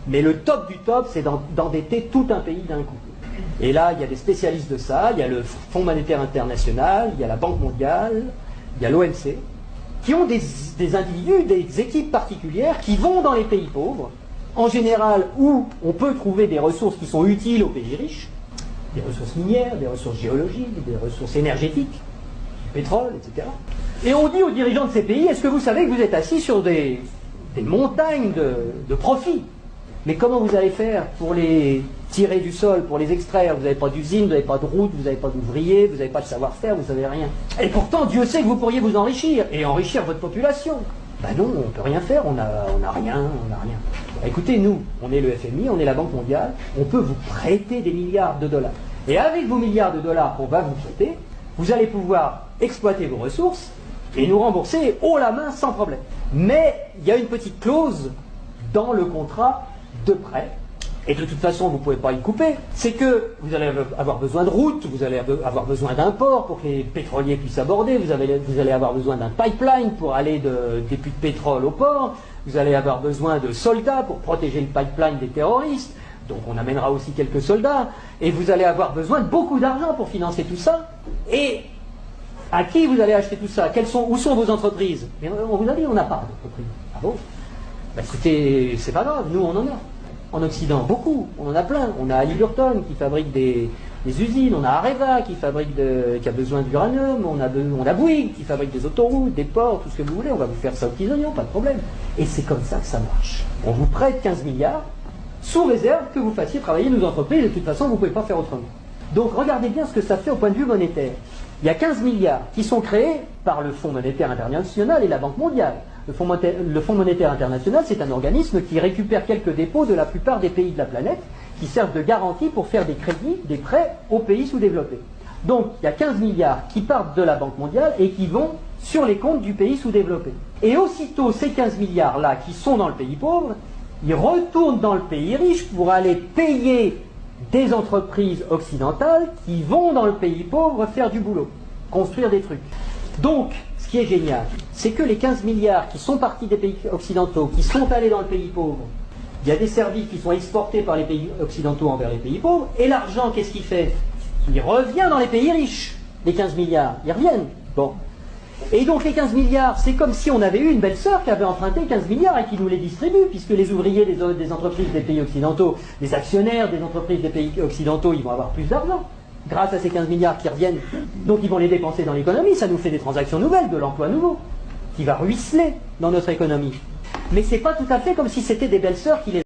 Mais le top du top, c'est d'endetter tout un pays d'un coup. Et là, il y a des spécialistes de ça, il y a le Fonds monétaire international, il y a la Banque mondiale, il y a l'OMC, qui ont des individus, des équipes particulières qui vont dans les pays pauvres, en général où on peut trouver des ressources qui sont utiles aux pays riches, des ressources minières, des ressources géologiques, des ressources énergétiques, du pétrole, etc. Et on dit aux dirigeants de ces pays, est-ce que vous savez que vous êtes assis sur des montagnes de profits? Mais comment vous allez faire pour les tirer du sol, pour les extraire? Vous n'avez pas d'usine, vous n'avez pas de route, vous n'avez pas d'ouvriers, vous n'avez pas de savoir-faire, vous n'avez rien. Et pourtant, Dieu sait que vous pourriez vous enrichir, et enrichir votre population. Ben non, on ne peut rien faire, on n'a rien. Écoutez, nous, on est le FMI, on est la Banque mondiale, on peut vous prêter des milliards de dollars. Et avec vos milliards de dollars qu'on va vous prêter, vous allez pouvoir exploiter vos ressources et nous rembourser haut la main sans problème. Mais il y a une petite clause dans le contrat de prêt, et de toute façon vous ne pouvez pas y couper, c'est que vous allez avoir besoin de routes, vous allez avoir besoin d'un port pour que les pétroliers puissent aborder, vous allez avoir besoin d'un pipeline pour aller des puits de pétrole au port, vous allez avoir besoin de soldats pour protéger le pipeline des terroristes, donc on amènera aussi quelques soldats, et vous allez avoir besoin de beaucoup d'argent pour financer tout ça, et à qui vous allez acheter tout ça? Où sont vos entreprises? Mais on vous a dit, on n'a pas d'entreprise. Ah bon? Bah écoutez, c'est pas grave, nous on en a. En Occident, beaucoup, on en a plein. On a Halliburton qui fabrique des usines, on a Areva qui a besoin d'uranium, on a Bouygues qui fabrique des autoroutes, des ports, tout ce que vous voulez, on va vous faire ça aux petits oignons, pas de problème. Et c'est comme ça que ça marche. On vous prête 15 milliards, sous réserve que vous fassiez travailler nos entreprises, et de toute façon vous ne pouvez pas faire autrement. Donc regardez bien ce que ça fait au point de vue monétaire. Il y a 15 milliards qui sont créés par le Fonds monétaire international et la Banque mondiale. Le Fonds monétaire international, c'est un organisme qui récupère quelques dépôts de la plupart des pays de la planète qui servent de garantie pour faire des crédits, des prêts aux pays sous-développés. Donc, il y a 15 milliards qui partent de la Banque mondiale et qui vont sur les comptes du pays sous-développé. Et aussitôt, ces 15 milliards-là qui sont dans le pays pauvre, ils retournent dans le pays riche pour aller payer des entreprises occidentales qui vont dans le pays pauvre faire du boulot, construire des trucs. Donc, ce qui est génial, c'est que les 15 milliards qui sont partis des pays occidentaux, qui sont allés dans le pays pauvre, il y a des services qui sont exportés par les pays occidentaux envers les pays pauvres, et l'argent, qu'est-ce qu'il fait? Il revient dans les pays riches, les 15 milliards, ils reviennent. Bon. Et donc les 15 milliards, c'est comme si on avait eu une belle-sœur qui avait emprunté 15 milliards et qui nous les distribue, puisque les ouvriers des entreprises des pays occidentaux, les actionnaires des entreprises des pays occidentaux, ils vont avoir plus d'argent grâce à ces 15 milliards qui reviennent. Donc ils vont les dépenser dans l'économie, ça nous fait des transactions nouvelles, de l'emploi nouveau, qui va ruisseler dans notre économie. Mais c'est pas tout à fait comme si c'était des belles-sœurs qui les